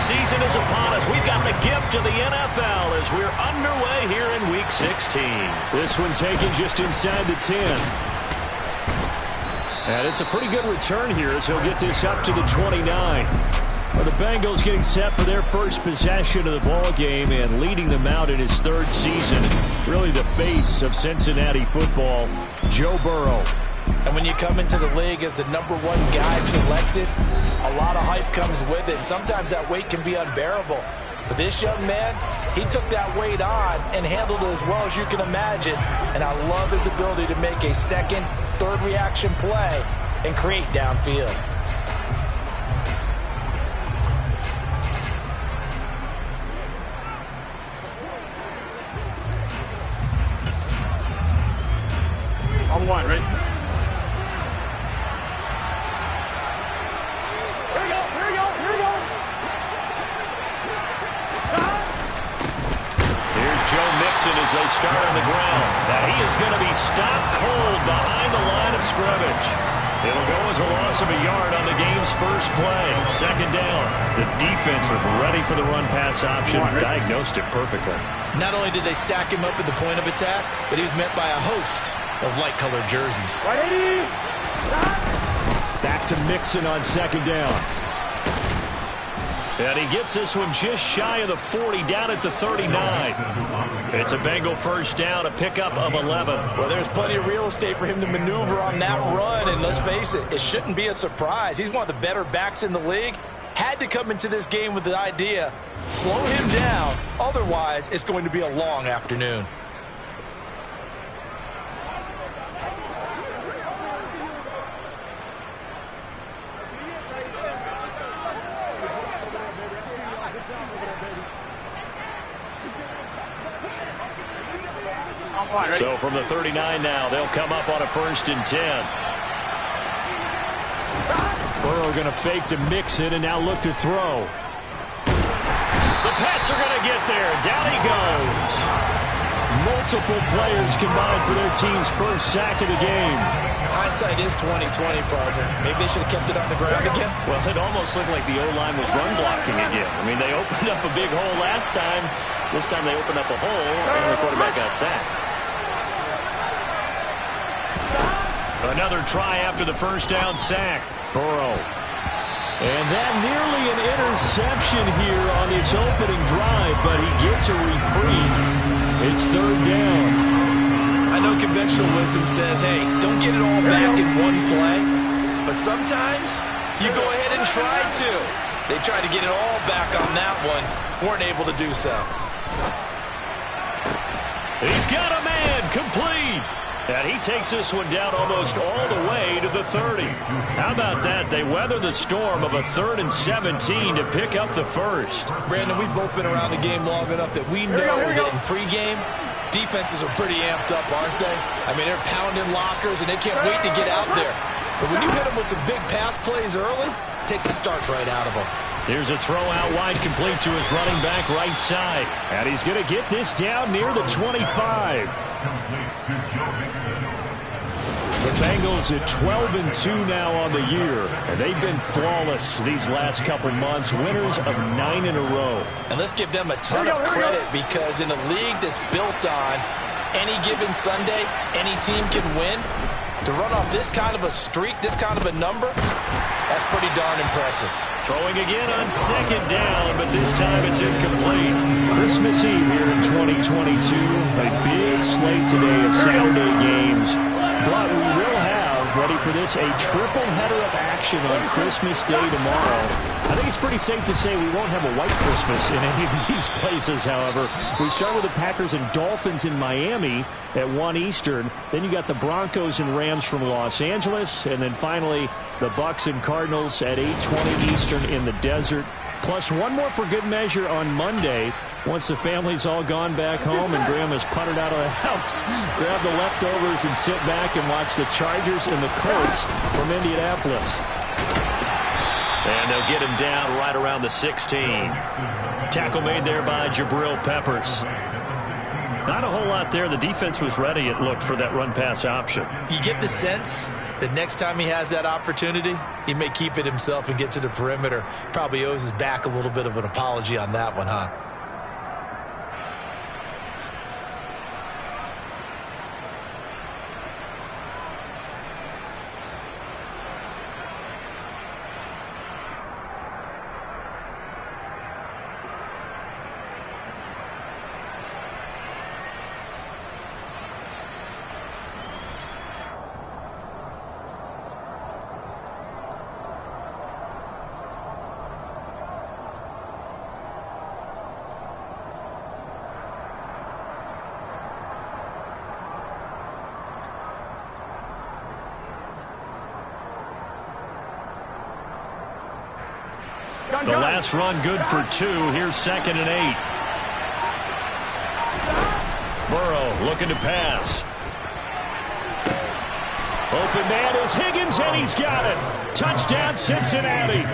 season is upon us. We've got the gift of the NFL as we're underway here in Week 16. This one taken just inside the 10. And it's a pretty good return here as he'll get this up to the 29. Well, the Bengals getting set for their first possession of the ball game and leading them out in his third season. Really the face of Cincinnati football, Joe Burrow. And when you come into the league as the #1 guy selected, a lot of hype comes with it. And sometimes that weight can be unbearable. But this young man, he took that weight on and handled it as well as you can imagine. And I love his ability to make a second, third reaction play and create downfield. On one, right? As they start on the ground. Now he is going to be stopped cold behind the line of scrimmage. It'll go as a loss of a yard on the game's first play. Second down. The defense was ready for the run-pass option. Diagnosed it perfectly. Not only did they stack him up at the point of attack, but he was met by a host of light-colored jerseys. Back to Mixon on second down. And he gets this one just shy of the 40, down at the 39. It's a Bengal first down, a pickup of 11. Well, there's plenty of real estate for him to maneuver on that run, and let's face it, it shouldn't be a surprise. He's one of the better backs in the league. Had to come into this game with the idea, slow him down, otherwise it's going to be a long afternoon. So from the 39 now, they'll come up on a 1st and 10. Burrow going to fake to Mixon and now look to throw. The Pats are going to get there. Down he goes. Multiple players combined for their team's first sack of the game. Hindsight is 20/20, partner. Maybe they should have kept it on the ground again. Well, it almost looked like the O-line was run blocking again. I mean, they opened up a big hole last time. This time they opened up a hole and the quarterback got sacked. Another try after the first down sack. Burrow. And that nearly an interception here on this opening drive, but he gets a reprieve. It's third down. I know conventional wisdom says, hey, don't get it all back in one play. But sometimes you go ahead and try to. They tried to get it all back on that one. Weren't able to do so. He's got a man complete. And he takes this one down almost all the way to the 30. How about that? They weather the storm of a 3rd and 17 to pick up the first. Brandon, we've both been around the game long enough that we know that in pregame, defenses are pretty amped up, aren't they? I mean, they're pounding lockers, and they can't wait to get out there. But when you hit them with some big pass plays early, it takes the starch right out of them. Here's a throw out wide, complete to his running back right side. And he's going to get this down near the 25. The Bengals at 12-2 now on the year. And they've been flawless these last couple months. Winners of 9 in a row. And let's give them a ton of credit because in a league that's built on any given Sunday, any team can win. To run off this kind of a streak, this kind of a number, that's pretty darn impressive. Throwing again on second down, but this time it's incomplete. Christmas Eve here in 2022. A big slate today of Saturday games. But we will have, ready for this, a triple header of action on Christmas Day tomorrow. I think it's pretty safe to say we won't have a white Christmas in any of these places, however. We start with the Packers and Dolphins in Miami at 1 Eastern. Then you got the Broncos and Rams from Los Angeles. And then finally, the Bucs and Cardinals at 8:20 Eastern in the desert. Plus one more for good measure on Monday. Once the family's all gone back home and Graham has puttered out of the house, grab the leftovers and sit back and watch the Chargers and the Colts from Indianapolis. And they'll get him down right around the 16. Tackle made there by Jabril Peppers. Not a whole lot there. The defense was ready, it looked, for that run-pass option. You get the sense The next time he has that opportunity, he may keep it himself and get to the perimeter. Probably owes his back a little bit of an apology on that one, huh? The last run good for 2. Here's 2nd and 8. Burrow looking to pass. Open man is Higgins, and he's got it. Touchdown, Cincinnati.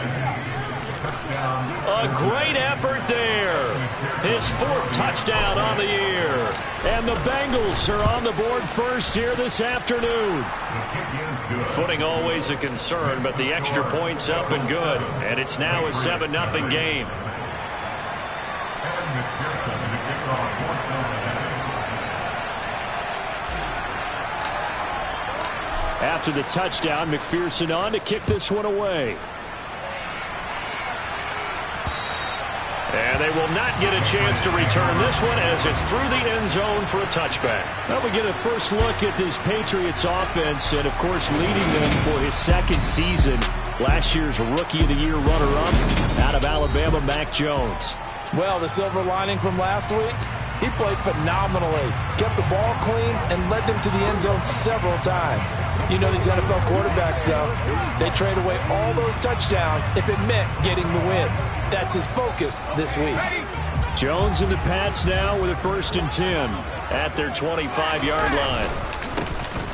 A great effort there. His 4th touchdown on the year. And the Bengals are on the board first here this afternoon. Footing always a concern, but the extra point's up and good. And it's now a 7-0 game. After the touchdown, McPherson on to kick this one away. And they will not get a chance to return this one as it's through the end zone for a touchback. Well, we get a first look at this Patriots offense and, of course, leading them for his 2nd season. Last year's Rookie of the Year runner-up out of Alabama, Mac Jones. Well, the silver lining from last week, he played phenomenally. Kept the ball clean and led them to the end zone several times. You know these NFL quarterbacks, though. They trade away all those touchdowns if it meant getting the win. That's his focus this week. Jones and the Pats now with a 1st and 10 at their 25-yard line.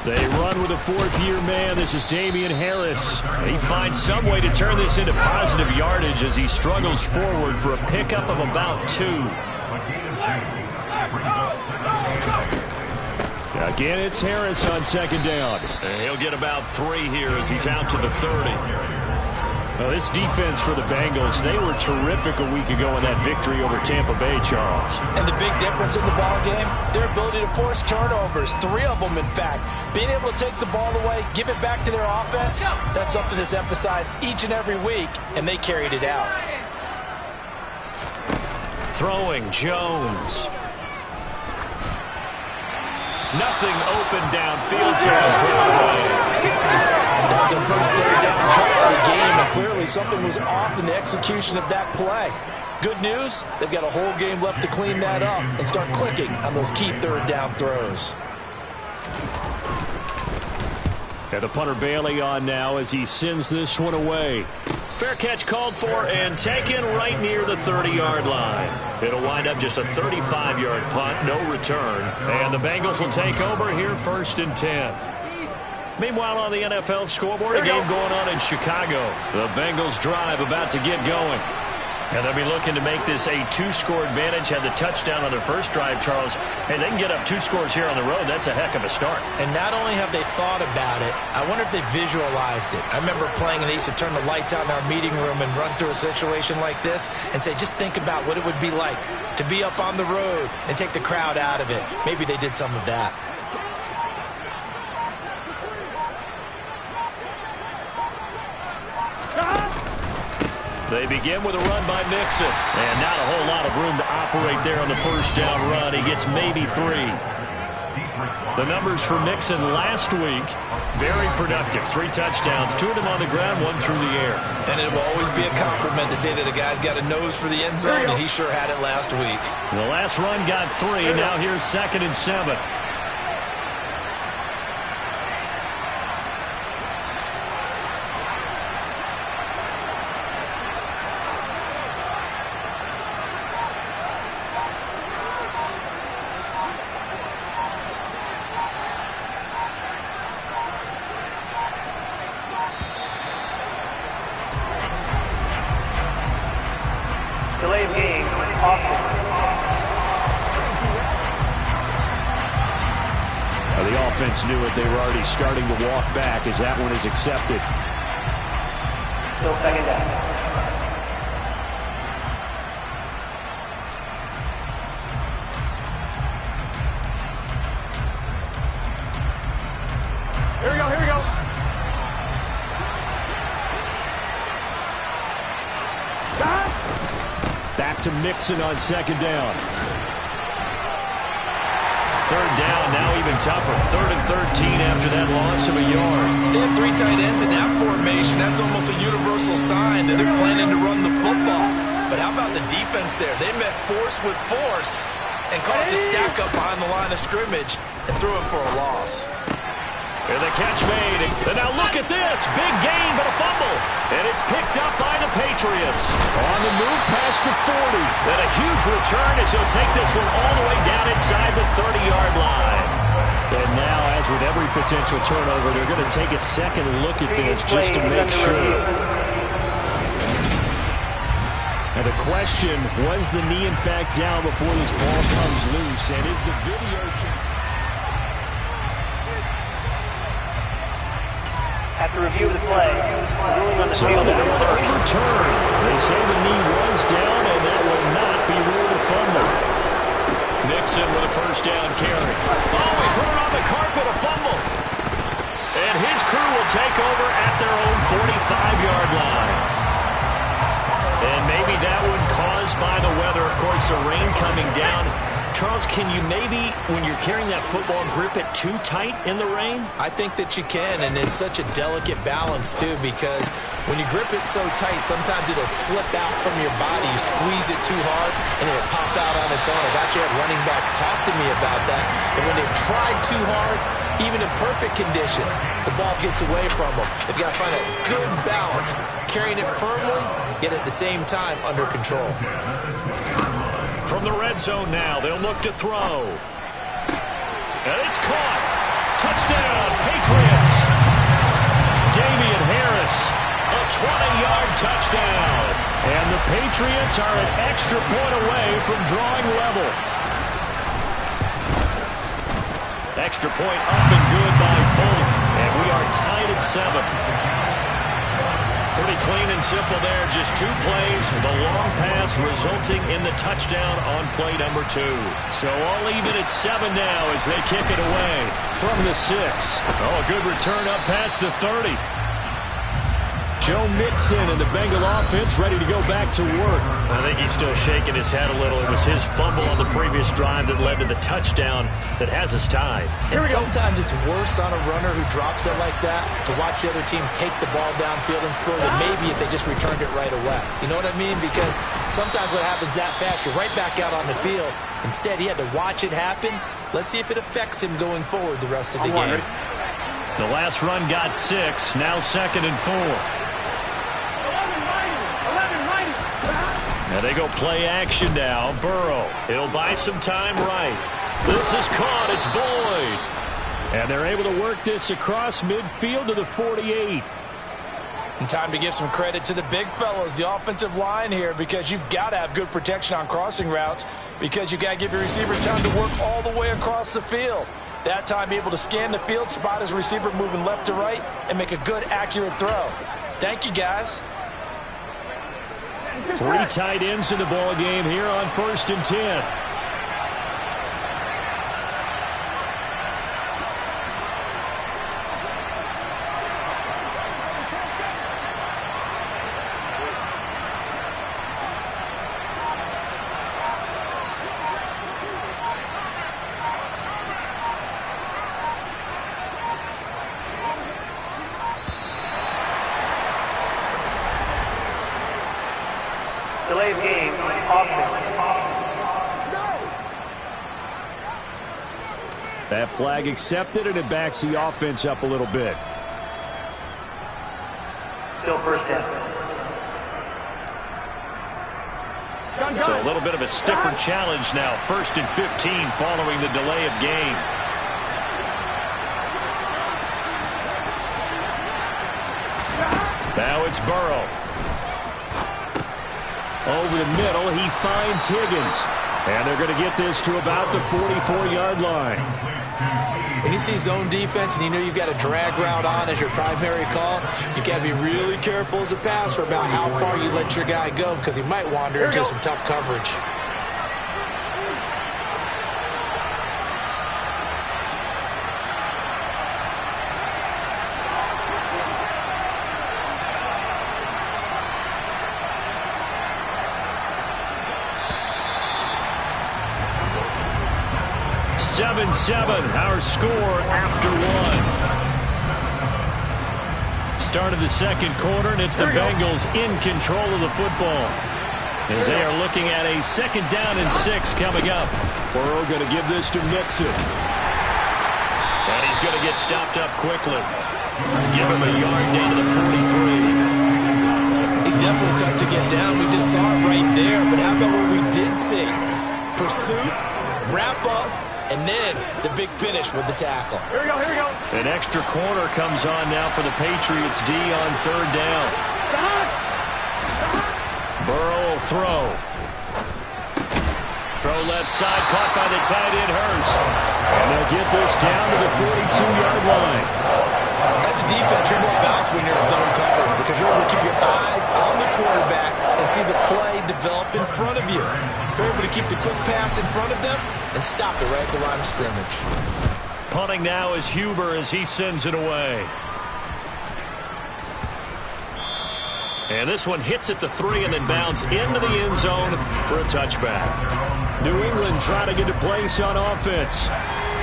They run with a 4th-year man. This is Damian Harris. He finds some way to turn this into positive yardage as he struggles forward for a pickup of about 2. Again, it's Harris on 2nd down. And he'll get about 3 here as he's out to the 30. Well, this defense for the Bengals, they were terrific a week ago in that victory over Tampa Bay, Charles. And the big difference in the ball game, their ability to force turnovers, 3 of them, in fact. Being able to take the ball away, give it back to their offense, that's something that's emphasized each and every week, and they carried it out. Throwing Jones. Nothing open downfield, so he'll throw away. That's a first 3rd down try of the game, and clearly something was off in the execution of that play. Good news, they've got a whole game left to clean that up and start clicking on those key 3rd down throws. And the punter Bailey on now as he sends this one away. Fair catch called for and taken right near the 30-yard line. It'll wind up just a 35-yard punt, no return. And the Bengals will take over here 1st and 10. Meanwhile, on the NFL scoreboard, a game going on in Chicago. The Bengals drive about to get going. And they'll be looking to make this a 2-score advantage. Had the touchdown on their first drive, Charles. Hey, they can get up 2 scores here on the road. That's a heck of a start. And not only have they thought about it, I wonder if they visualized it. I remember playing, and they used to turn the lights out in our meeting room and run through a situation like this and say, just think about what it would be like to be up on the road and take the crowd out of it. Maybe they did some of that. They begin with a run by Mixon. And not a whole lot of room to operate there on the first down run. He gets maybe 3. The numbers for Mixon last week, very productive. 3 touchdowns, 2 of them on the ground, 1 through the air. And it will always be a compliment to say that a guy's got a nose for the end zone, and he sure had it last week. The last run got 3. Now here's 2nd and 7. Delay of game, offense. The defense knew it. They were already starting to walk back as that one is accepted. Still second down. Here we go, here we go. Back to Mixon on second down. Third down, now even tougher. 3rd and 13 after that loss of a yard. They have 3 tight ends in that formation. That's almost a universal sign that they're planning to run the football. But how about the defense there? They met force with force and caused a stack up behind the line of scrimmage and threw him for a loss. And the catch made. And now look at this. Big gain, but a fumble. And it's picked up by the Patriots. On the move past the 40. And a huge return as he'll take this one all the way down inside the 30-yard line. And now, as with every potential turnover, they're going to take a second look at this just to make sure. And the question, was the knee in fact down before this ball comes loose? And is the video... After review of the play, ruling on the So field that is one overturned. They say the knee was down, and that will not be ruled a fumble. Mixon with a first down carry. Oh, he put it on the carpet, a fumble. And his crew will take over at their own 45-yard line. And maybe that one caused by the weather. Of course, the rain coming down. Charles, can you maybe, when you're carrying that football, grip it too tight in the rain? I think that you can, and it's such a delicate balance, too, because when you grip it so tight, sometimes it'll slip out from your body. You squeeze it too hard, and it'll pop out on its own. I've actually had running backs talk to me about that when they've tried too hard, even in perfect conditions, the ball gets away from them. They've got to find a good balance, carrying it firmly, yet at the same time under control. From the red zone now, they'll look to throw. And it's caught. Touchdown, Patriots. Damian Harris, a 20-yard touchdown. And the Patriots are an extra point away from drawing level. Extra point up and good by Folk. And we are tied at 7. Pretty clean and simple there. Just 2 plays. The long pass resulting in the touchdown on play number 2. So all even at 7 now as they kick it away from the 6. Oh, a good return up past the 30. Joe Mixon and the Bengal offense ready to go back to work. I think he's still shaking his head a little. It was his fumble on the previous drive that led to the touchdown that has us tied. And sometimes it's worse on a runner who drops it like that to watch the other team take the ball downfield and score than maybe if they just returned it right away. You know what I mean? Because sometimes what happens that fast, you're right back out on the field. Instead, he had to watch it happen. Let's see if it affects him going forward the rest of the game. The last run got 6. Now 2nd and 4. Now they go play action now. Burrow. He'll buy some time right. This is caught. It's Boyd. And they're able to work this across midfield to the 48. And time to give some credit to the big fellows, the offensive line here, because you've got to have good protection on crossing routes because you've got to give your receiver time to work all the way across the field. That time, be able to scan the field, spot his receiver moving left to right, and make a good, accurate throw. Thank you, guys. 3 tight ends in the ball game here on 1st and 10. Delay of game, offense. That flag accepted, and it backs the offense up a little bit. Still first down. So a little bit of a stiffer challenge now. 1st and 15 following the delay of game. Now it's Burrow. Over the middle, he finds Higgins. And they're going to get this to about the 44-yard line. When you see zone defense and you know you've got a drag route on as your primary call, you've got to be really careful as a passer about how far you let your guy go because he might wander into some tough coverage. Our score after one. Start of the second quarter, and it's the Bengals in control of the football as they are looking at a 2nd down and 6 coming up. Burrow going to give this to Mixon. And he's going to get stopped up quickly. Give him a yard down to the 43. He's definitely tough to get down. We just saw it right there. But how about what we did see? Pursuit, wrap up, and then the big finish with the tackle. Here we go, here we go. An extra corner comes on now for the Patriots D on 3rd down. Burrow will throw. Throw left side, caught by the tight end Hurst. And they'll get this down to the 42-yard line. As a defense, you're more balanced when you're in zone coverage because you're able to keep your eyes on the quarterback and see the play develop in front of you. You're able to keep the quick pass in front of them and stop it right at the line of scrimmage. Punting now is Huber as he sends it away. And this one hits at the 3 and then bounds into the end zone for a touchback. New England trying to get a place on offense.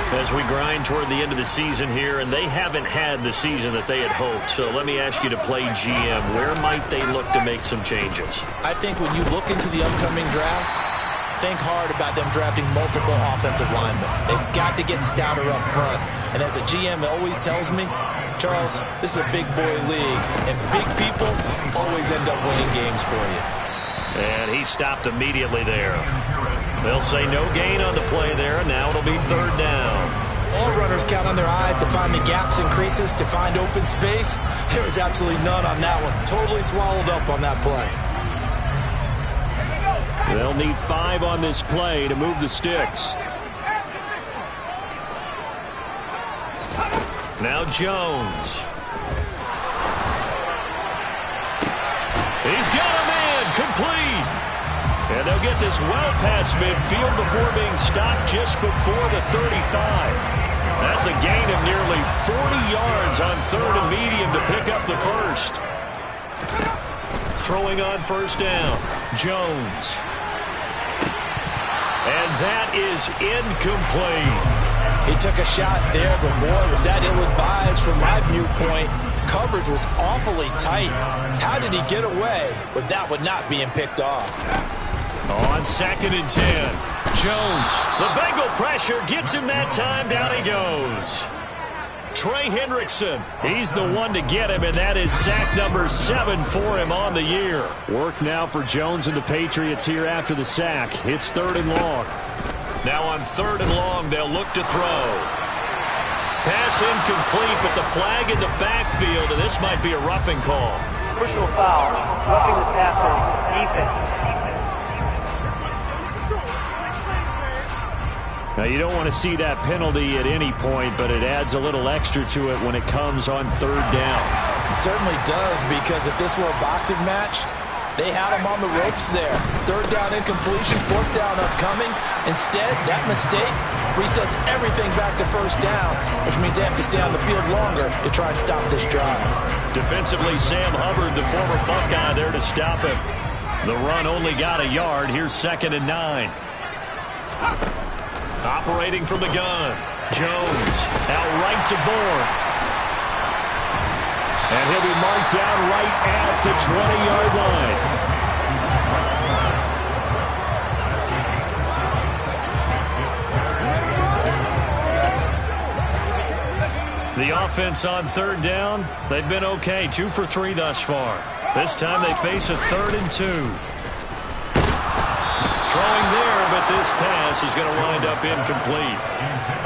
As we grind toward the end of the season here, and they haven't had the season that they had hoped. So let me ask you to play GM. Where might they look to make some changes? I think when you look into the upcoming draft, think hard about them drafting multiple offensive linemen. They've got to get stouter up front. And as a GM always tells me, Charles, this is a big boy league, and big people always end up winning games for you. And he stopped immediately there. They'll say no gain on the play there. Now it'll be 3rd down. All runners count on their eyes to find the gaps and creases, to find open space. There was absolutely none on that one. Totally swallowed up on that play. They'll need 5 on this play to move the sticks. Now Jones. He's got a man complete. And they'll get this well past midfield before being stopped just before the 35. That's a gain of nearly 40 yards on 3rd and medium to pick up the first. Throwing on 1st down. Jones. And that is incomplete. He took a shot there, but boy, was that ill-advised from my viewpoint. Coverage was awfully tight. How did he get away with that one not being picked off? On 2nd and 10. Jones. The Bengal pressure gets him that time. Down he goes. Trey Hendrickson. He's the one to get him, and that is sack number 7 for him on the year. Work now for Jones and the Patriots here after the sack. It's 3rd and long. Now on 3rd and long, they'll look to throw. Pass incomplete, but the flag in the backfield, and this might be a roughing call. Personal foul. Roughing the passer. Defense. Now, you don't want to see that penalty at any point, but it adds a little extra to it when it comes on 3rd down. It certainly does, because if this were a boxing match, they had him on the ropes there. 3rd down incompletion, 4th down upcoming. Instead, that mistake resets everything back to 1st down, which means they have to stay on the field longer to try and stop this drive. Defensively, Sam Hubbard, the former Buckeye, there to stop him. The run only got a yard. Here's 2nd and 9. Operating from the gun. Jones out right to Bourne. And he'll be marked down right at the 20-yard line. The offense on 3rd down, they've been okay. 2 for 3 thus far. This time they face a 3rd and 2. Throwing there, but this pass is going to wind up incomplete.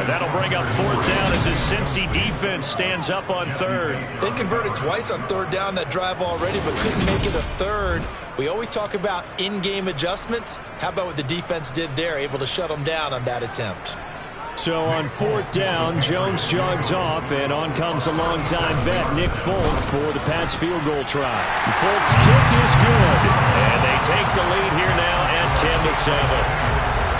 And that'll bring up 4th down as his Cincy defense stands up on 3rd. They converted twice on 3rd down that drive already, but couldn't make it a 3rd. We always talk about in-game adjustments. How about what the defense did there, able to shut them down on that attempt? So on 4th down, Jones jogs off, and on comes a longtime vet, Nick Folk, for the Pats field goal try. Folk's kick is good. And they take the lead here now at 10-7.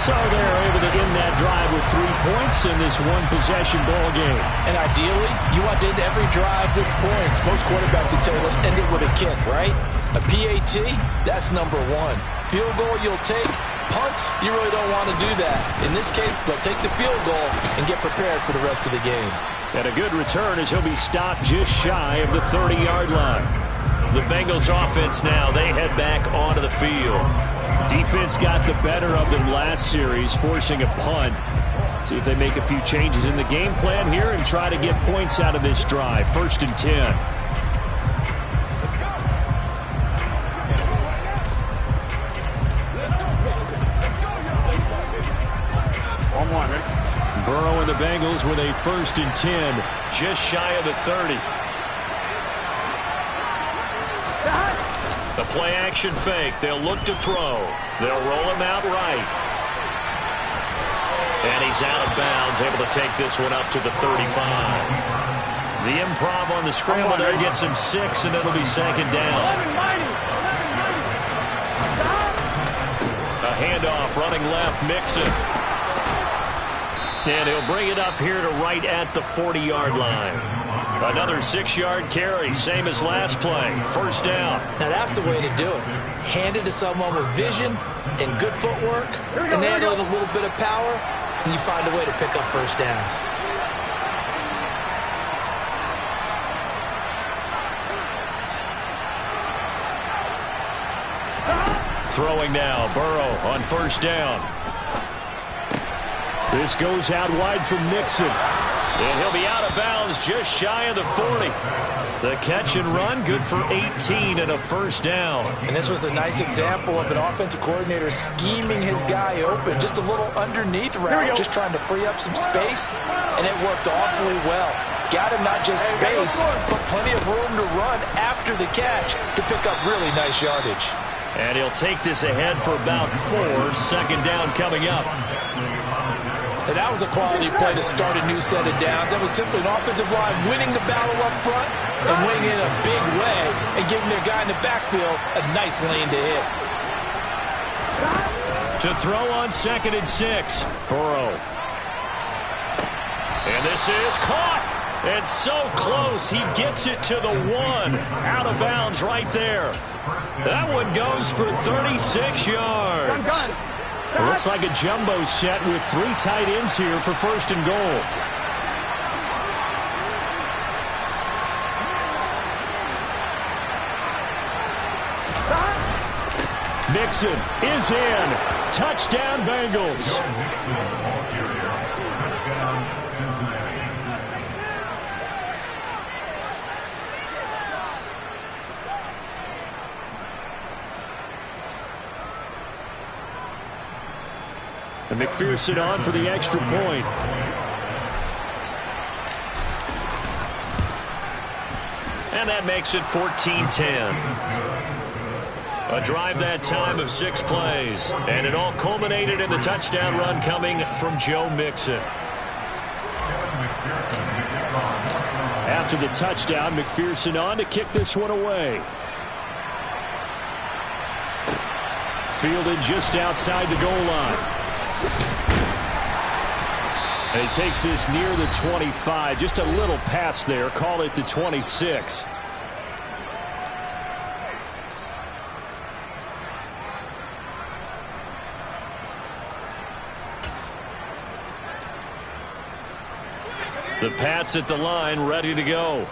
So they're able to end that drive with 3 points in this one-possession ball game. And ideally, you want to end every drive with points. Most quarterbacks would tell you, let's end it with a kick, right? A PAT, that's number one. Field goal you'll take. Punts, you really don't want to do that. In this case, they'll take the field goal and get prepared for the rest of the game. And a good return as he'll be stopped just shy of the 30-yard line. The Bengals offense now, they head back onto the field. Defense got the better of them last series, forcing a punt. See if they make a few changes in the game plan here and try to get points out of this drive. 1st and 10. Burrow and the Bengals with a 1st and 10. Just shy of the 30. The play action fake. They'll look to throw. They'll roll him out right. And he's out of bounds, able to take this one up to the 35. The improv on the scramble there gets him 6, and it'll be 2nd down. A handoff running left, Mixon. And he'll bring it up here to right at the 40-yard line. Another 6-yard carry, same as last play. 1st down. Now that's the way to do it. Hand it to someone with vision and good footwork, and add a little bit of power, and you find a way to pick up 1st downs. Throwing now, Burrow on 1st down. This goes out wide for Mixon. And he'll be out of bounds just shy of the 40. The catch and run, good for 18 and a 1st down. And this was a nice example of an offensive coordinator scheming his guy open. Just a little underneath route, just trying to free up some space. And it worked awfully well. Got him not just space, but plenty of room to run after the catch to pick up really nice yardage. And he'll take this ahead for about 4. 2nd down coming up. And that was a quality play to start a new set of downs. That was simply an offensive line winning the battle up front and winning in a big way and giving their guy in the backfield a nice lane to hit. To throw on 2nd and 6. Burrow. And this is caught. And so close. He gets it to the 1. Out of bounds right there. That one goes for 36 yards. It looks like a jumbo set with 3 tight ends here for 1st and goal. Mixon is in. Touchdown, Bengals. And McPherson on for the extra point. And that makes it 14-10. A drive that time of 6 plays. And it all culminated in the touchdown run coming from Joe Mixon. After the touchdown, McPherson on to kick this one away. Fielded just outside the goal line. And he takes this near the 25. Just a little pass there. Call it the 26. The Pats at the line, ready to go.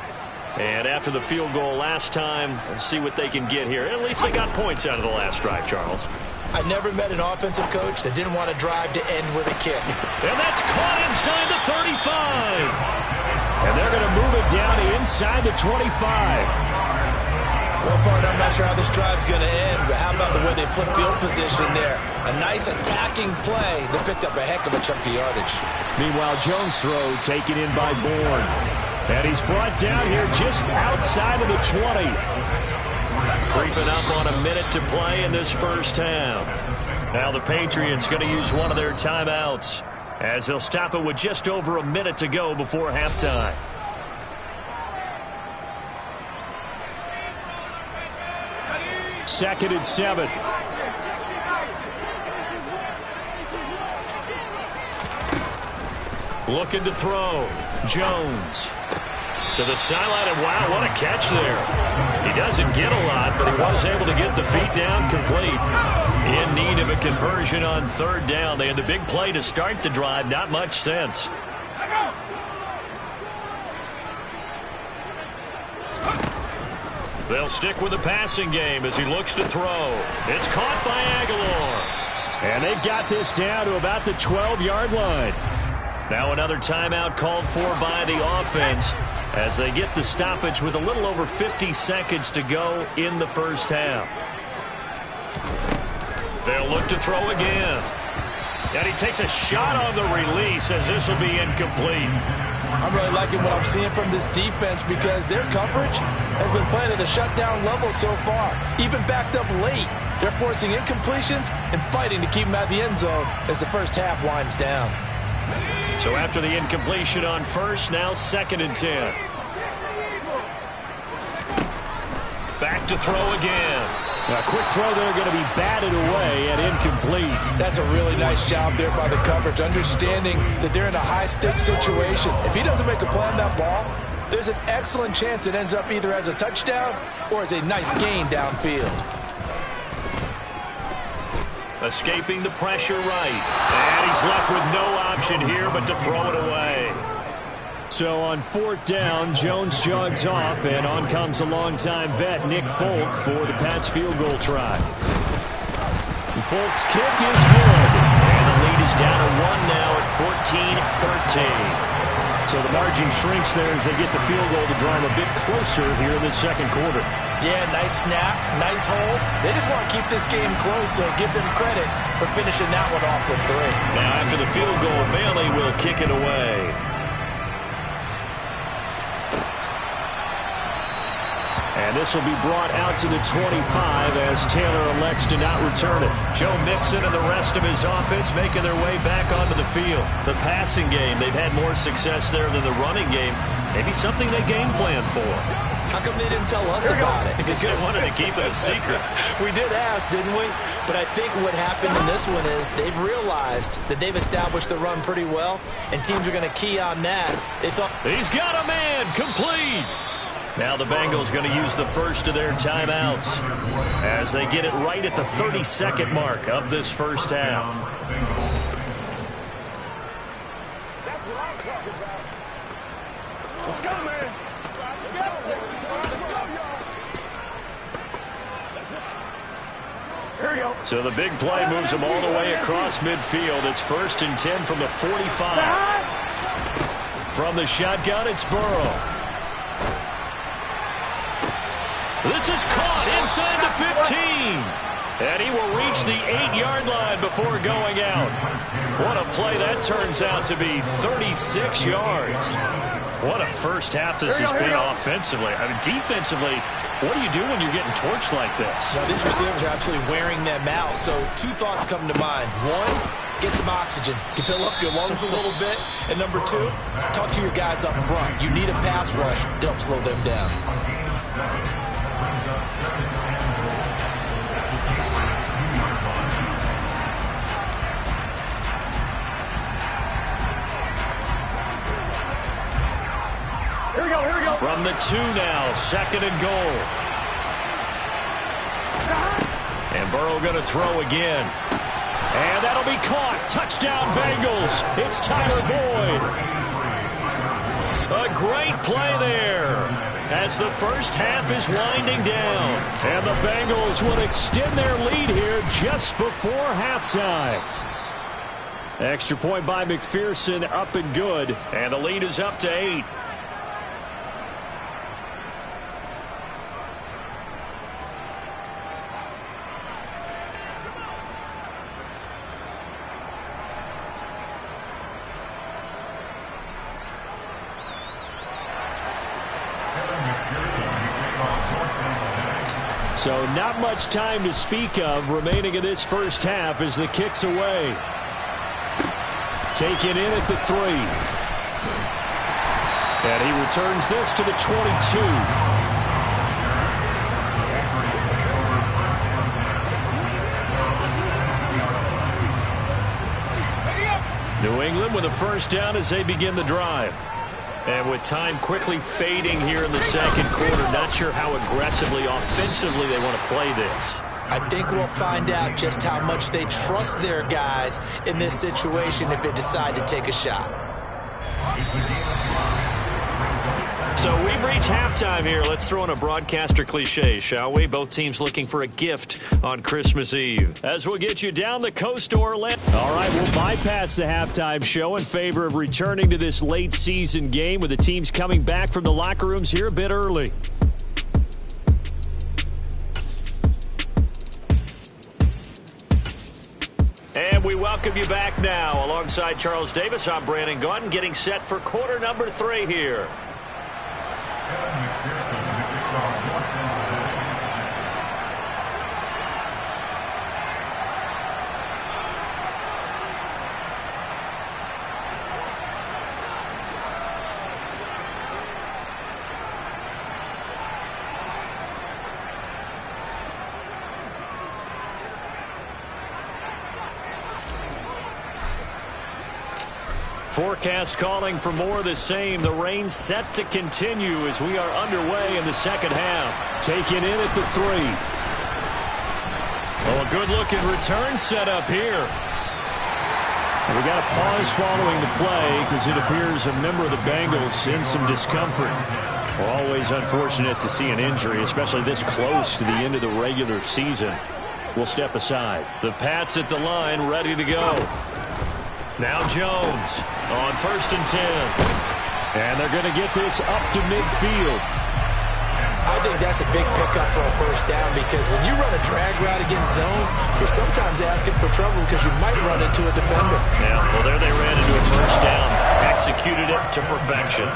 And after the field goal last time, let's see what they can get here. At least they got points out of the last drive, Charles. I never met an offensive coach that didn't want to drive to end with a kick. And that's caught inside the 35. And they're going to move it down to inside the 25. Well, partner, I'm not sure how this drive's going to end, but how about the way they flip field position there? A nice attacking play that picked up a heck of a chunk of yardage. Meanwhile, Jones' throw taken in by Bourne. And he's brought down here just outside of the 20. Creeping up on a minute to play in this 1st half. Now the Patriots going to use one of their timeouts. as they'll stop it with just over a minute to go before halftime. Second and 7. Looking to throw. Jones to the sideline, and wow, what a catch there. He doesn't get a lot, but he was able to get the feet down complete. In need of a conversion on third down. They had the big play to start the drive. Not much sense. They'll stick with the passing game as he looks to throw. It's caught by Aguilar. And they've got this down to about the 12-yard line. Now another timeout called for by the offense as they get the stoppage with a little over 50 seconds to go in the first half. They'll look to throw again. And he takes a shot on the release as this will be incomplete. I'm really liking what I'm seeing from this defense because their coverage has been playing at a shutdown level so far. Even backed up late, they're forcing incompletions and fighting to keep them out of the end zone as the first half winds down. So after the incompletion on first, now second and 10. Back to throw again. A quick throw there going to be batted away and incomplete. That's a really nice job there by the coverage, understanding that they're in a high-stakes situation. If he doesn't make a play on that ball, there's an excellent chance it ends up either as a touchdown or as a nice gain downfield. Escaping the pressure right. And he's left with no option here but to throw it away. So on fourth down, Jones jogs off, and on comes a longtime vet, Nick Folk, for the Pats field goal try. Folk's kick is good. And the lead is down to 1 now at 14-13. So the margin shrinks there as they get the field goal to draw them a bit closer here in the second quarter. Yeah, nice snap, nice hold. They just want to keep this game close, so give them credit for finishing that one off with 3. Now after the field goal, Bailey will kick it away. And this will be brought out to the 25 as Taylor elects to not return it. Joe Mixon and the rest of his offense making their way back onto the field. The passing game, they've had more success there than the running game. Maybe something they game plan for. How come they didn't tell us about it? Because they wanted to keep it a secret. We did ask, didn't we? But I think what happened in this one is they've realized that they've established the run pretty well, and teams are going to key on that. They thought he's got a man complete. Now the Bengals going to use the first of their timeouts as they get it right at the 30-second mark of this first half. That's what I'm talking about. Let's go, man. Here we go. So the big play moves them all the way across midfield. It's 1st and 10 from the 45. From the shotgun, it's Burrow. This is caught inside the 15. And he will reach the 8-yard line before going out. What a play that turns out to be, 36 yards. What a first half this has been offensively. I mean, defensively, what do you do when you're getting torched like this? Now, these receivers are absolutely wearing them out. So 2 thoughts come to mind. 1, get some oxygen. You can fill up your lungs a little bit. And number 2, talk to your guys up front. You need a pass rush to help slow them down. Here we go. From the 2 now, 2nd and goal. And Burrow going to throw again. And that'll be caught. Touchdown Bengals. It's Tyler Boyd. A great play there as the first half is winding down. And the Bengals will extend their lead here just before halftime. Extra point by McPherson, up and good. And the lead is up to 8. So not much time to speak of remaining in this first half as the kick's away. Taken in at the 3. And he returns this to the 22. New England with a first down as they begin the drive. And with time quickly fading here in the second quarter, not sure how aggressively, offensively they want to play this. I think we'll find out just how much they trust their guys in this situation if they decide to take a shot. So we've reached halftime here. Let's throw in a broadcaster cliche, shall we? Both teams looking for a gift on Christmas Eve. As we'll get you down the coast to Orlando. All right, we'll bypass the halftime show in favor of returning to this late season game with the teams coming back from the locker rooms here a bit early. And we welcome you back now. Alongside Charles Davis, I'm Brandon Gaudin, getting set for quarter number 3 here. Forecast calling for more of the same. The rain set to continue as we are underway in the second half. Taken in at the 3. Oh, a good-looking return set up here. We got a pause following the play because it appears a member of the Bengals in some discomfort. Well, always unfortunate to see an injury, especially this close to the end of the regular season. We'll step aside. The Pats at the line, ready to go. Now Jones on 1st and 10. And they're going to get this up to midfield. I think that's a big pickup for a first down because when you run a drag route against zone, you're sometimes asking for trouble because you might run into a defender. Yeah, well, there they ran into a first down. Executed it to perfection.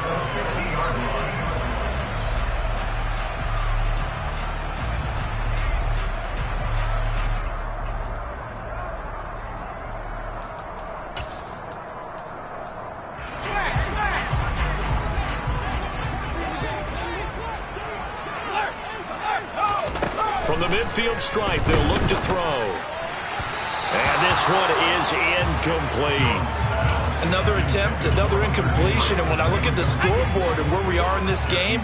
From the midfield stripe, they'll look to throw. And this one is incomplete. Another attempt, another incompletion. And when I look at the scoreboard and where we are in this game,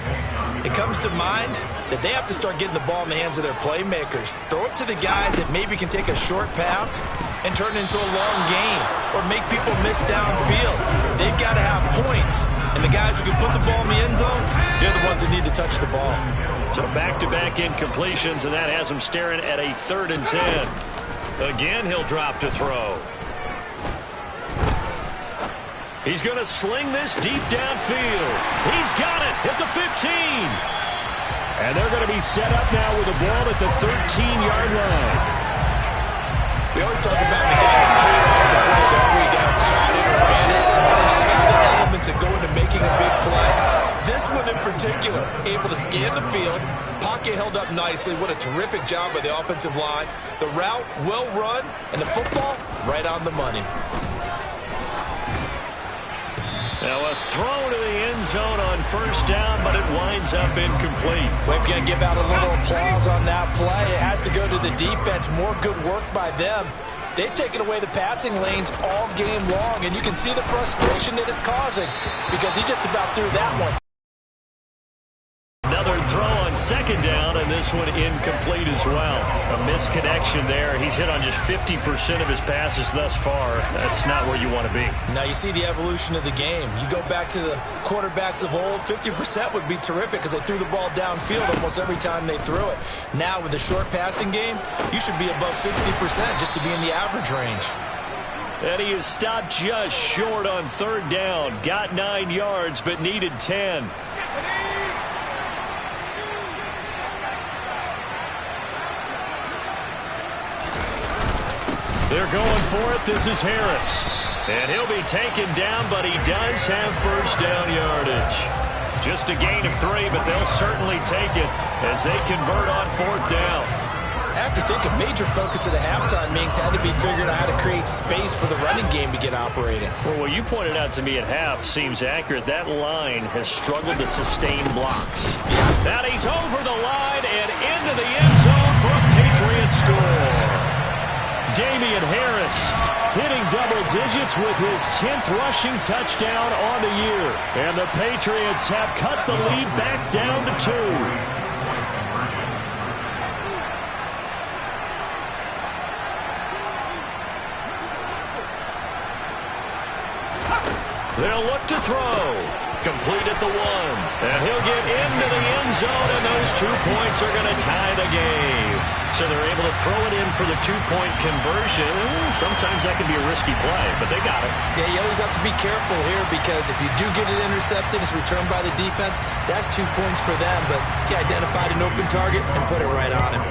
it comes to mind that they have to start getting the ball in the hands of their playmakers. Throw it to the guys that maybe can take a short pass and turn it into a long gain or make people miss downfield. They've got to have points. And the guys who can put the ball in the end zone, they're the ones that need to touch the ball. So back-to-back incompletions, and that has him staring at a 3rd and 10. Again, he'll drop to throw. He's going to sling this deep downfield. He's got it at the 15. And they're going to be set up now with the ball at the 13-yard line. We always talk about the guy who got caught it or ran it. How about the elements that go into making a big play? This one in particular, able to scan the field, pocket held up nicely. What a terrific job by the offensive line. The route, well run, and the football, right on the money. Now a throw to the end zone on first down, but it winds up incomplete. We're going to give out a little applause on that play. It has to go to the defense. More good work by them. They've taken away the passing lanes all game long, and you can see the frustration that it's causing because he just about threw that one. Another throw on second down, and this one incomplete as well. A misconnection there. He's hit on just 50% of his passes thus far. That's not where you want to be. Now you see the evolution of the game. You go back to the quarterbacks of old, 50% would be terrific because they threw the ball downfield almost every time they threw it. Now with the short passing game, you should be above 60% just to be in the average range. And he is stopped just short on 3rd down. Got 9 yards, but needed 10. They're going for it. This is Harris. And he'll be taken down, but he does have first down yardage. Just a gain of 3, but they'll certainly take it as they convert on 4th down. I have to think a major focus of the halftime meetings had to be figuring out how to create space for the running game to get operating. Well, what you pointed out to me at half seems accurate. That line has struggled to sustain blocks. Now he's over the line and into the end zone for a Patriot score. Damian Harris hitting double digits with his 10th rushing touchdown on the year. And the Patriots have cut the lead back down to 2. They'll look to throw. Complete at the 1. And he'll get into the end zone, and those 2 points are going to tie the game. So they're able to throw it in for the 2-point conversion. Sometimes that can be a risky play, but they got it. Yeah, you always have to be careful here because if you do get it intercepted, it's returned by the defense, that's 2 points for them. But he identified an open target and put it right on him.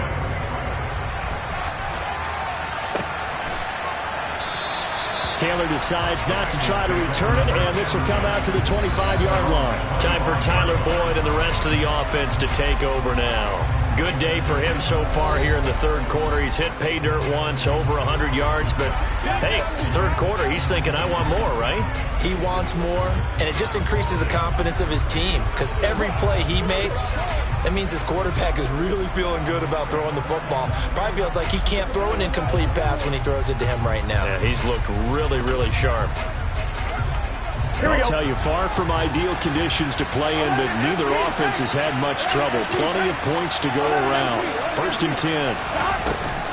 Taylor decides not to try to return it, and this will come out to the 25-yard line. Time for Tyler Boyd and the rest of the offense to take over now. Good day for him so far here in the third quarter. He's hit pay dirt once, over 100 yards, but hey, it's the third quarter. He's thinking, I want more, right? He wants more, and it just increases the confidence of his team because every play he makes, that means his quarterback is really feeling good about throwing the football. Probably feels like he can't throw an incomplete pass when he throws it to him right now. Yeah, he's looked really, really sharp. I'll tell you, far from ideal conditions to play in, but neither offense has had much trouble. Plenty of points to go around. 1st and 10.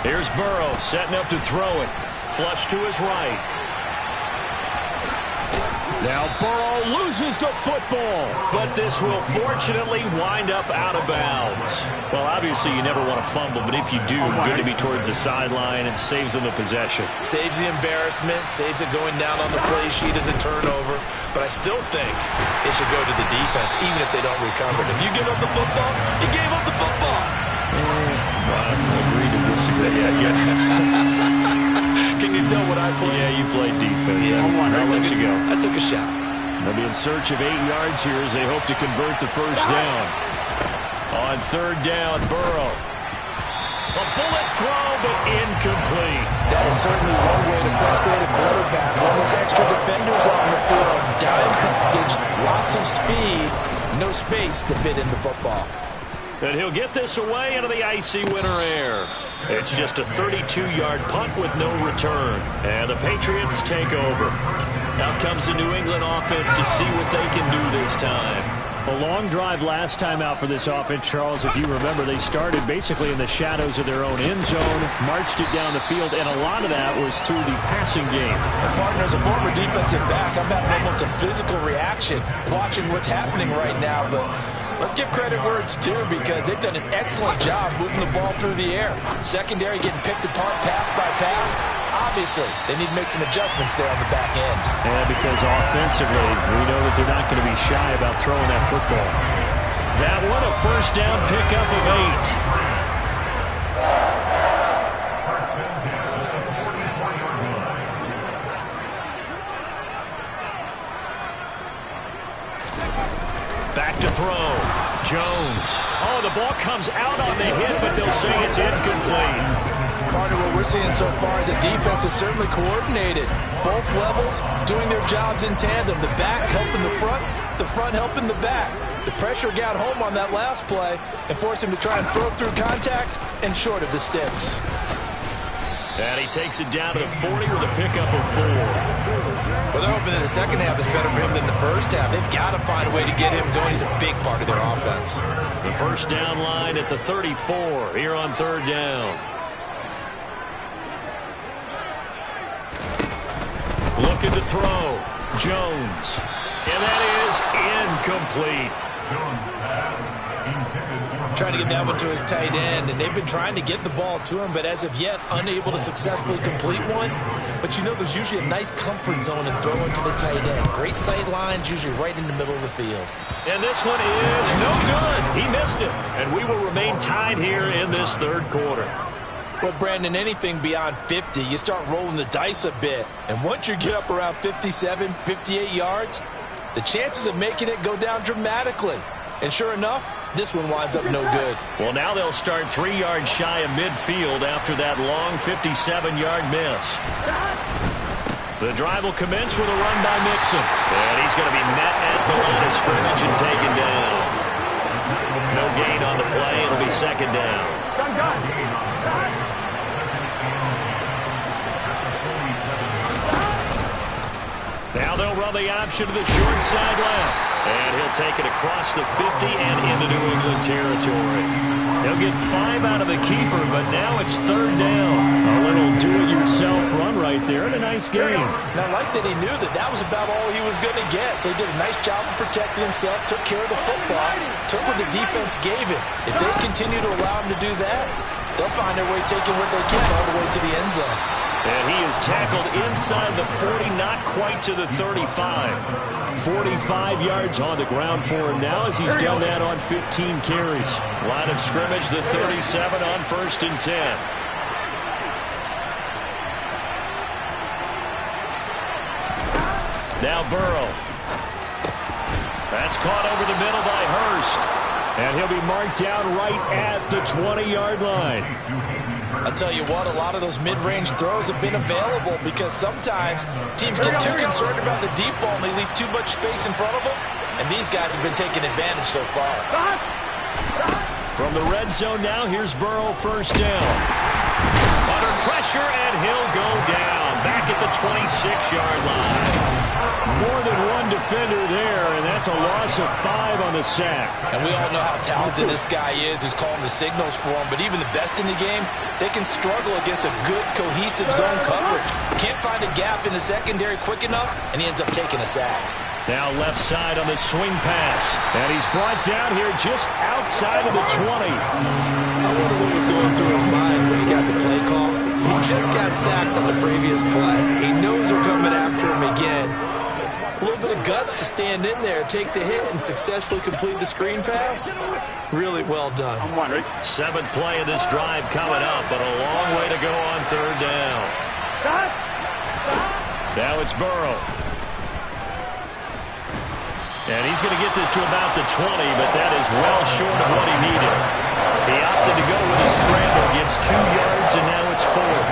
Here's Burrow setting up to throw it. Flush to his right. Now Burrow loses the football. But this will fortunately wind up out of bounds. Well, obviously you never want to fumble, but if you do, good to be towards the sideline and saves them the possession. Saves the embarrassment, saves it going down on the play sheet as a turnover. But I still think it should go to the defense, even if they don't recover it. If you give up the football, you gave up the football. I agree to disagree. Can you tell what I played? Yeah, you played defense. Yeah, I'll let you go. I took a shot. They'll be in search of 8 yards here as they hope to convert the first down. On 3rd down, Burrow. A bullet throw, but incomplete. That is certainly one way to frustrate a quarterback. When there's extra defenders on the field, dime package, lots of speed, no space to fit in the football. And he'll get this away into the icy winter air. It's just a 32-yard punt with no return. And the Patriots take over. Out comes the New England offense to see what they can do this time. A long drive last time out for this offense, Charles. If you remember, they started basically in the shadows of their own end zone, marched it down the field, and a lot of that was through the passing game. And partner, as a former defensive back, I'm having almost a physical reaction watching what's happening right now, but let's give credit where it's due because they've done an excellent job moving the ball through the air. Secondary getting picked apart pass by pass. Obviously, they need to make some adjustments there on the back end. And because offensively, we know that they're not going to be shy about throwing that football. That one a first down pickup of 8. Back to throw. Jones. Oh, the ball comes out on the hit, but they'll say it's incomplete. Partner, what we're seeing so far is the defense is certainly coordinated. Both levels doing their jobs in tandem. The back helping the front helping the back. The pressure got home on that last play and forced him to try and throw through contact and short of the sticks. And he takes it down to the 40 with a pickup of 4. Well, they're hoping that the second half is better for him than the first half. They've got to find a way to get him going. He's a big part of their offense. The first down line at the 34 here on 3rd down. Looking to throw. Jones. And that is incomplete. Trying to get that one to his tight end, and they've been trying to get the ball to him, but as of yet, unable to successfully complete one. But you know there's usually a nice comfort zone in throwing to the tight end. Great sight lines, usually right in the middle of the field. And this one is no good. He missed it. And we will remain tied here in this third quarter. Well, Brandon, anything beyond 50, you start rolling the dice a bit. And once you get up around 57, 58 yards, the chances of making it go down dramatically. And sure enough, this one winds up no good. Well, now they'll start 3 yards shy of midfield after that long 57-yard miss. The drive will commence with a run by Mixon. And he's going to be met at the line of scrimmage and taken down. No gain on the play. It'll be second down. Now they'll run the option to the short side left. And he'll take it across the 50 and into New England territory. They'll get 5 out of the keeper, but now it's third down. A little do-it-yourself run right there, and a nice game. Now, I like that he knew that that was about all he was going to get. So he did a nice job of protecting himself, took care of the football, took what the defense gave him. If they continue to allow him to do that, they'll find their way taking what they can all the way to the end zone. And he is tackled inside the 40, not quite to the 35. 45 yards on the ground for him now as he's done that on 15 carries. Line of scrimmage, the 37 on 1st and 10. Now Burrow. That's caught over the middle by Hurst. And he'll be marked down right at the 20-yard line. I'll tell you what, a lot of those mid-range throws have been available because sometimes teams get too concerned about the deep ball and they leave too much space in front of them. And these guys have been taking advantage so far. From the red zone now, here's Burrow, first down. Under pressure, and he'll go down. Back at the 26-yard line. More than one defender there, and that's a loss of 5 on the sack. And we all know how talented this guy is who's calling the signals for him. But even the best in the game, they can struggle against a good, cohesive zone coverage. Can't find a gap in the secondary quick enough, and he ends up taking a sack. Now left side on the swing pass. And he's brought down here just outside of the 20. I wonder what was going through his mind when he got the play call. He just got sacked on the previous play. He knows they're coming after him again. A little bit of guts to stand in there, take the hit, and successfully complete the screen pass. Really well done. 7th play of this drive coming up, but a long way to go on third down. Now it's Burrow. And he's going to get this to about the 20, but that is well short of what he needed. He opted to go with a scramble, gets 2 yards, and now it's 4th.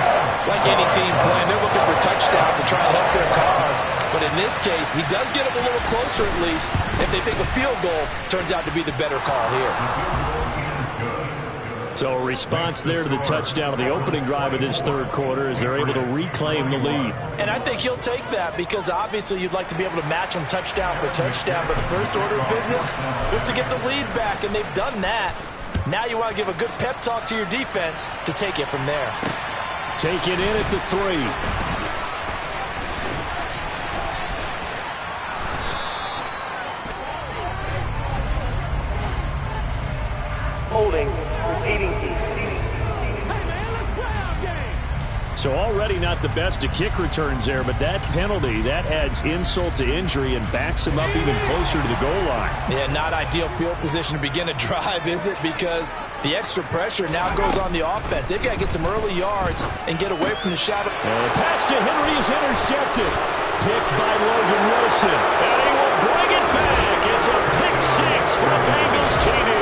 Like any team playing, they're looking for touchdowns to try and help their cause. But in this case, he does get them a little closer at least. If they think a field goal turns out to be the better call here. So a response there to the touchdown of the opening drive of this third quarter as they're able to reclaim the lead. And I think he'll take that because obviously you'd like to be able to match him touchdown for touchdown. But the first order of business was to get the lead back, and they've done that. Now you want to give a good pep talk to your defense to take it from there. Take it in at the 3. Holding, repeating team. So already not the best to kick returns there, but that penalty, that adds insult to injury and backs him up even closer to the goal line. Yeah, not ideal field position to begin a drive, is it? Because the extra pressure now goes on the offense. They've got to get some early yards and get away from the shadow. And the pass to Henry is intercepted. Picked by Logan Wilson. And he will bring it back. It's a pick 6 for the Bengals TD.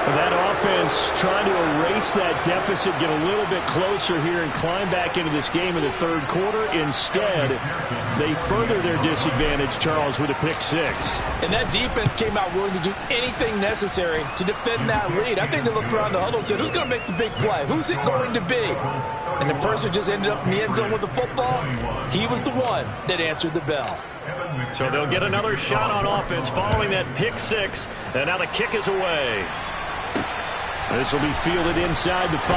That offense trying to erase that deficit, get a little bit closer here and climb back into this game in the third quarter. Instead, they further their disadvantage, Charles, with a pick 6. And that defense came out willing to do anything necessary to defend that lead. I think they looked around the huddle and said, who's going to make the big play? Who's it going to be? And the person who just ended up in the end zone with the football, he was the one that answered the bell. So they'll get another shot on offense following that pick 6. And now the kick is away. This will be fielded inside the 5.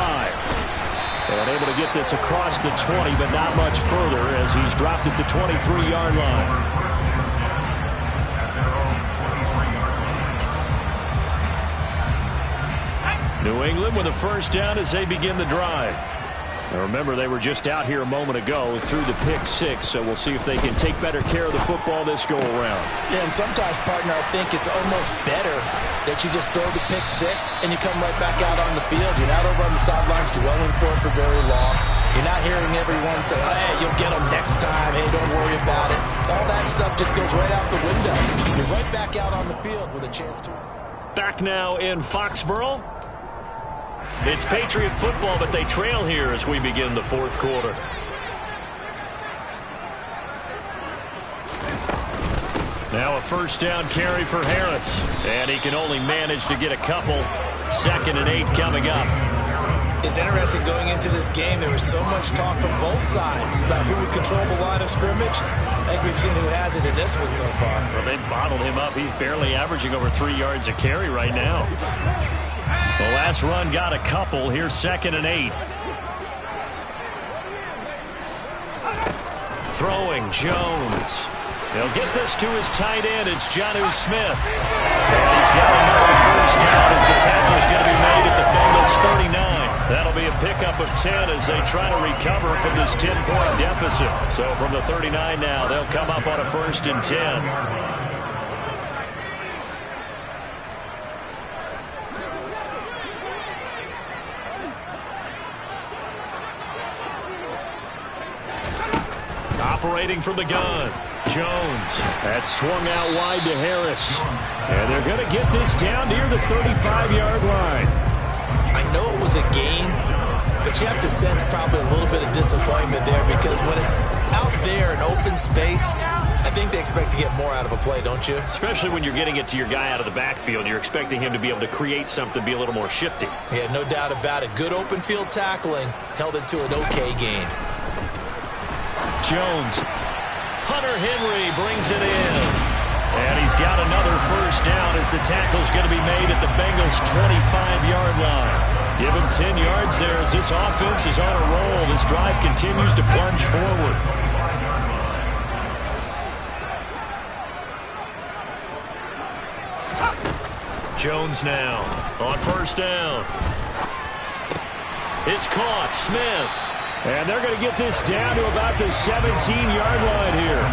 And able to get this across the 20, but not much further as he's dropped at the 23-yard line. New England with a first down as they begin the drive. Now remember, they were just out here a moment ago through the pick 6, so we'll see if they can take better care of the football this go-around. Yeah, and sometimes, partner, I think it's almost better that you just throw the pick 6 and you come right back out on the field. You're not over on the sidelines dwelling for it for very long. You're not hearing everyone say, hey, you'll get them next time. Hey, don't worry about it. All that stuff just goes right out the window. You're right back out on the field with a chance to. Back now in Foxborough. It's Patriot football, but they trail here as we begin the fourth quarter. Now a first down carry for Harris. And he can only manage to get a couple. 2nd and 8 coming up. It's interesting going into this game. There was so much talk from both sides about who would control the line of scrimmage. I think we've seen who has it in this one so far. Well, they've bottled him up. He's barely averaging over 3 yards a carry right now. The last run got a couple. Here's 2nd and 8. Throwing Jones. He'll get this to his tight end. It's Jonnu Smith. And he's got another first down as the tackle is going to be made at the Bengals 39. That'll be a pickup of 10 as they try to recover from this 10-point deficit. So from the 39 now, they'll come up on a 1st and 10. Operating from the gun. Jones. That's swung out wide to Harris. And they're going to get this down near the 35-yard line. I know it was a gain, but you have to sense probably a little bit of disappointment there because when it's out there in open space, I think they expect to get more out of a play, don't you? Especially when you're getting it to your guy out of the backfield. You're expecting him to be able to create something, be a little more shifty. Yeah, no doubt about it. Good open field tackling held it to an okay gain. Jones. Hunter Henry brings it in. And he's got another first down as the tackle's going to be made at the Bengals' 25-yard line. Give him 10 yards there as this offense is on a roll. This drive continues to plunge forward. Jones now on first down. It's caught. Smith. And they're going to get this down to about the 17-yard line here.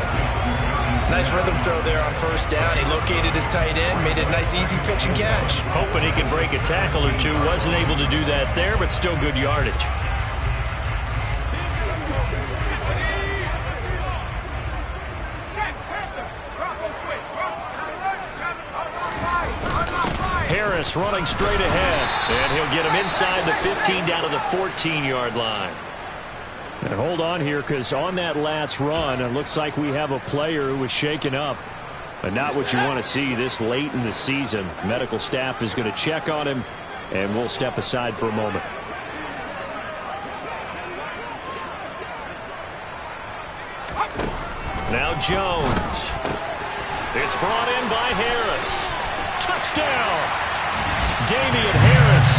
Nice rhythm throw there on first down. He located his tight end, made it a nice easy pitch and catch. Hoping he can break a tackle or two. Wasn't able to do that there, but still good yardage. Harris running straight ahead. And he'll get him inside the 15 down to the 14-yard line. And hold on here, because on that last run, it looks like we have a player who was shaken up. But not what you want to see this late in the season. Medical staff is going to check on him, and we'll step aside for a moment. Now Jones. It's brought in by Harris. Touchdown! Damian Harris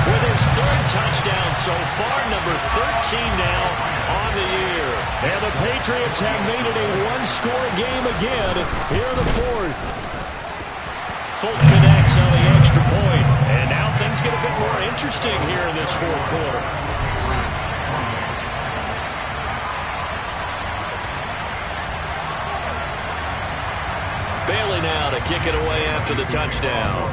with his 3rd touchdown so far, number 13 now on the year. And the Patriots have made it a one-score game again here in the 4th. Fulton connects on the extra point. And now things get a bit more interesting here in this 4th quarter. Bailey now to kick it away after the touchdown.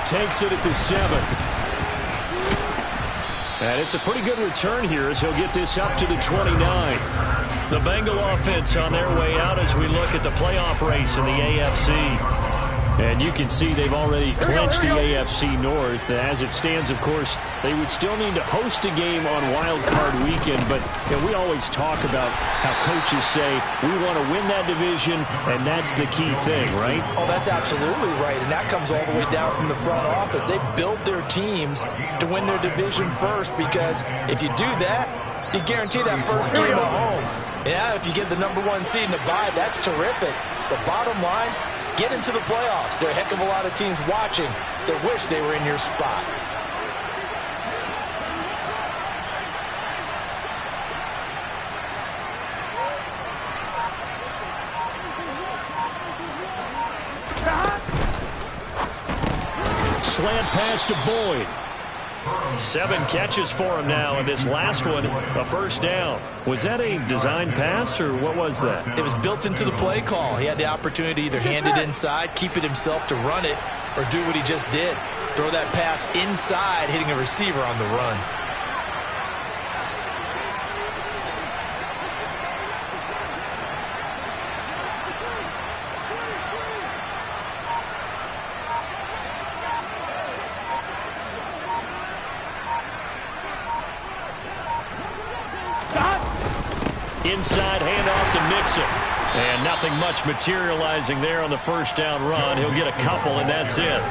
Takes it at the 7. And it's a pretty good return here as he'll get this up to the 29. The Bengal offense on their way out as we look at the playoff race in the AFC. And you can see they've already clinched the AFC North. As it stands, of course, they would still need to host a game on Wild Card Weekend. But you know, we always talk about how coaches say we want to win that division, and that's the key thing, right? Oh, that's absolutely right. And that comes all the way down from the front office. They build their teams to win their division first, because if you do that, you guarantee that first game at home. Yeah, if you get the number 1 seed in the bye, that's terrific. The bottom line, get into the playoffs. There are a heck of a lot of teams watching that wish they were in your spot. Slant pass to Boyd. 7 catches for him now, and this last one, a first down. Was that a design pass, or what was that? It was built into the play call. He had the opportunity to either hand it inside, keep it himself to run it, or do what he just did. Throw that pass inside, hitting a receiver on the run. Inside handoff to Mixon. And nothing much materializing there on the first down run. He'll get a couple, and that's it.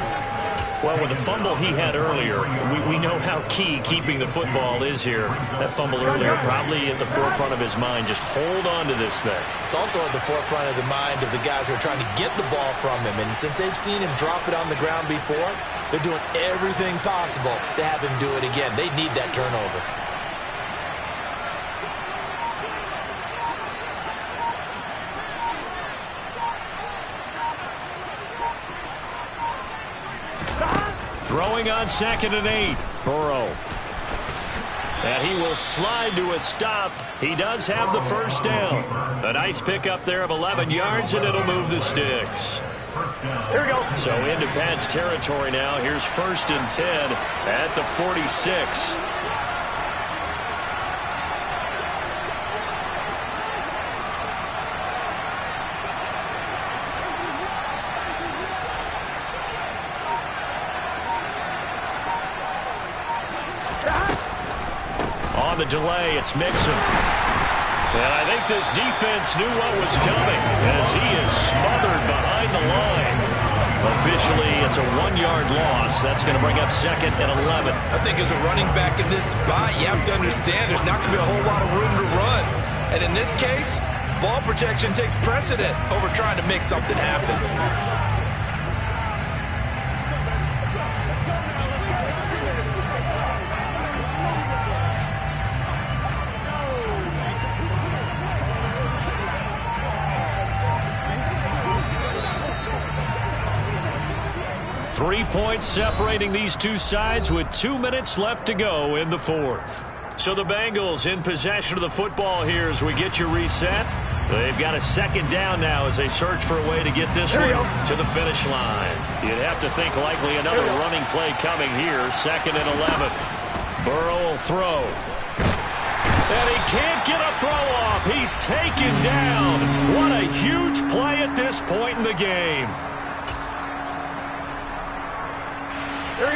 Well, with the fumble he had earlier, we know how key keeping the football is here. That fumble earlier probably at the forefront of his mind. Just hold on to this thing. It's also at the forefront of the mind of the guys who are trying to get the ball from him. And since they've seen him drop it on the ground before, they're doing everything possible to have him do it again. They need that turnover. Throwing on 2nd and 8. Burrow. And he will slide to a stop. He does have the first down. A nice pickup there of 11 yards, and it'll move the sticks. Here we go. So into Pat's territory now. Here's 1st and 10 at the 46. On the delay, it's Mixon. And I think this defense knew what was coming as he is smothered behind the line. Officially, it's a 1-yard loss. That's going to bring up 2nd and 11. I think as a running back in this spot, you have to understand there's not going to be a whole lot of room to run. And in this case, ball protection takes precedent over trying to make something happen. 3 points separating these two sides with 2 minutes left to go in the fourth. So the Bengals in possession of the football here as we get you reset. They've got a 2nd down now as they search for a way to get this one to the finish line. You'd have to think likely another running play coming here. 2nd and 11. Burrow will throw. And he can't get a throw off. He's taken down. What a huge play at this point in the game.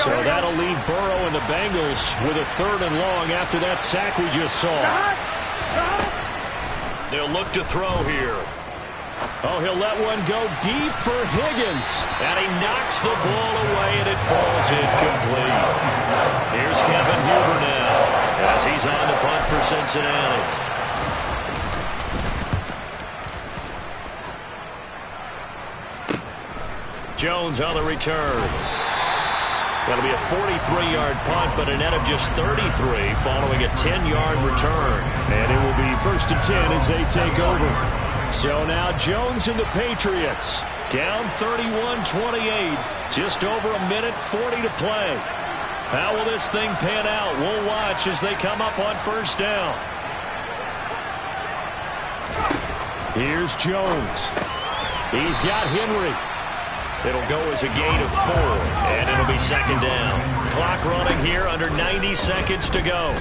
So that'll leave Burrow and the Bengals with a 3rd and long after that sack we just saw. They'll look to throw here. Oh, he'll let one go deep for Higgins. And he knocks the ball away, and it falls incomplete. Here's Kevin Huber now as he's on the punt for Cincinnati. Jones on the return. That'll be a 43-yard punt, but a net of just 33 following a 10-yard return. And it will be 1st and 10 as they take over. So now Jones and the Patriots down 31-28. Just over a minute 40 to play. How will this thing pan out? We'll watch as they come up on 1st down. Here's Jones. He's got Henry. It'll go as a gain of 4, and it'll be 2nd down. Clock running here under 90 seconds to go.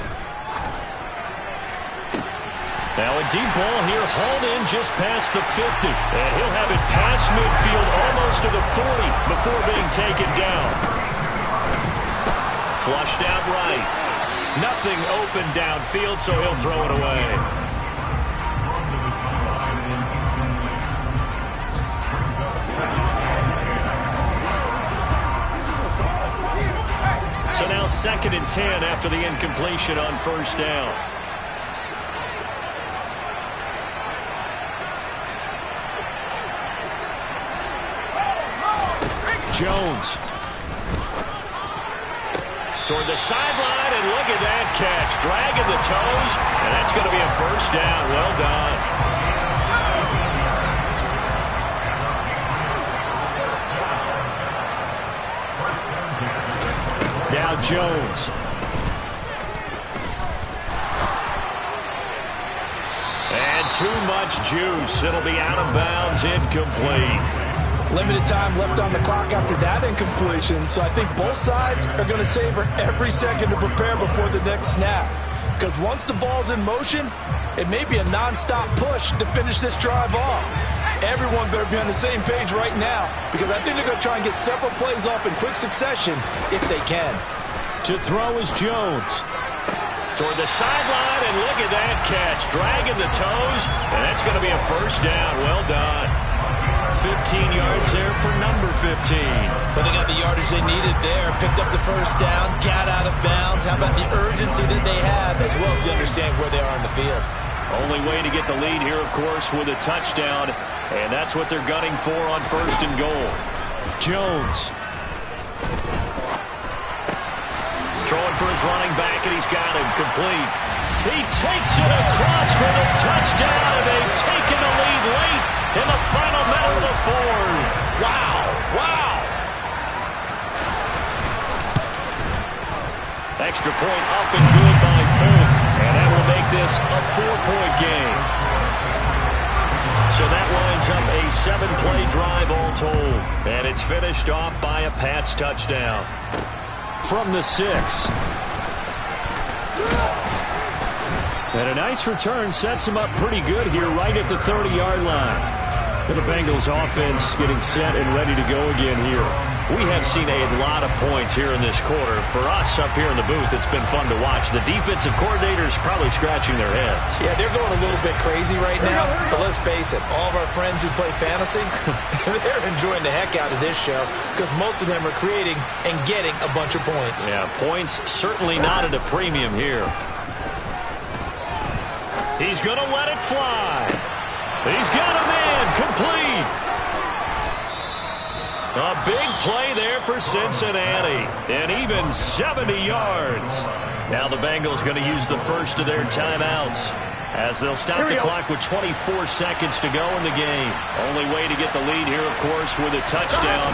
Now a deep ball here hauled in just past the 50, and he'll have it past midfield almost to the 40 before being taken down. Flushed out right. Nothing open downfield, so he'll throw it away. So now 2nd and 10 after the incompletion on 1st down. Jones. Toward the sideline, and look at that catch. Dragging the toes, and that's going to be a 1st down. Well done. Now Jones. And too much juice. It'll be out of bounds, incomplete. Limited time left on the clock after that incompletion, so I think both sides are going to savor every second to prepare before the next snap. Because once the ball's in motion, it may be a non-stop push to finish this drive off. Everyone better be on the same page right now, because I think they're going to try and get several plays off in quick succession if they can. To throw is Jones. Toward the sideline, and look at that catch. Dragging the toes, and that's going to be a first down. Well done. 15 yards there for number 15. But they got the yardage they needed there. Picked up the first down, got out of bounds. How about the urgency that they have, as well as they understand where they are in the field. Only way to get the lead here, of course, with a touchdown, and that's what they're gunning for on first and goal. Jones. Throwing for his running back, and he's got him complete. He takes it across for the touchdown, and they've taken the lead late in the final minute of the fourth. Wow, wow. Extra point up and good by Folk, and that will make this a 4-point game. So that winds up a 7-play drive all told, and it's finished off by a Pats touchdown. From the 6. And a nice return sets him up pretty good here right at the 30-yard line. And the Bengals offense getting set and ready to go again here. We have seen a lot of points here in this quarter. For us up here in the booth, it's been fun to watch. The defensive coordinators probably scratching their heads. Yeah, they're going a little bit crazy right now. But let's face it, all of our friends who play fantasy, they're enjoying the heck out of this show because most of them are creating and getting a bunch of points. Yeah, points certainly not at a premium here. He's going to let it fly. He's got a man complete. A big play there for Cincinnati, and even 70 yards. Now the Bengals going to use the first of their timeouts as they'll stop the clock with 24 seconds to go in the game. Only way to get the lead here, of course, with a touchdown,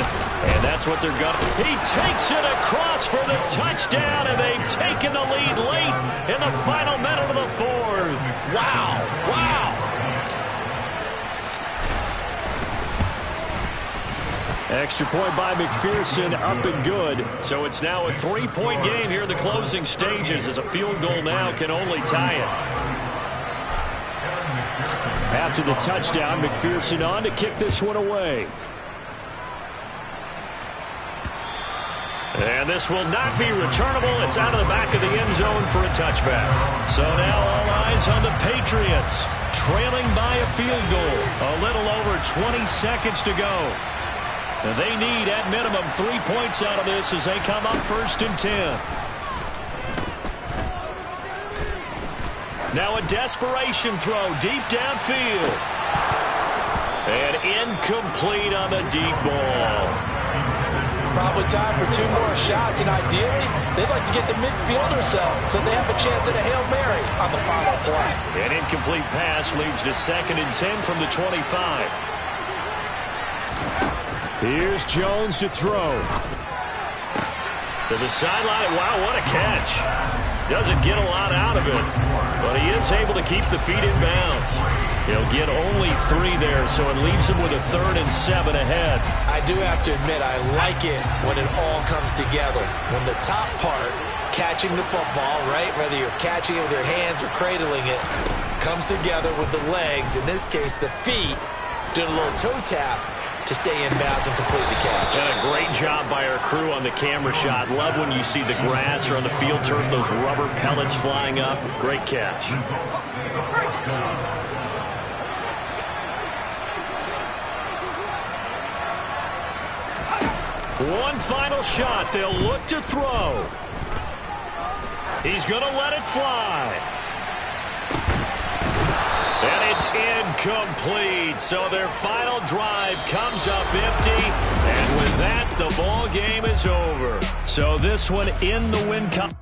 and that's what they're going to. He takes it across for the touchdown, and they've taken the lead late in the final minute of the fourth. Wow, wow. Extra point by McPherson, up and good. So it's now a 3-point game here in the closing stages, as a field goal now can only tie it. After the touchdown, McPherson on to kick this one away. And this will not be returnable. It's out of the back of the end zone for a touchback. So now all eyes on the Patriots, trailing by a field goal. A little over 20 seconds to go. And they need, at minimum, 3 points out of this as they come up 1st and 10. Now a desperation throw deep downfield. And incomplete on the deep ball. Probably time for 2 more shots, and ideally, they'd like to get the midfield or so they have a chance at a Hail Mary on the final play. An incomplete pass leads to 2nd and 10 from the 25. Here's Jones to throw. To the sideline. Wow, what a catch. Doesn't get a lot out of it, but he is able to keep the feet in bounds. He'll get only 3 there, so it leaves him with a 3rd and 7 ahead. I do have to admit, I like it when it all comes together. When the top part, catching the football, right, whether you're catching it with your hands or cradling it, comes together with the legs, in this case the feet, doing a little toe tap to stay in bounds and complete the catch. And a great job by our crew on the camera shot. Love when you see the grass or on the field turf, those rubber pellets flying up. Great catch. One final shot. They'll look to throw. He's going to let it fly. And it's incomplete. So their final drive comes up empty. And with that, the ball game is over. So this one in the win column.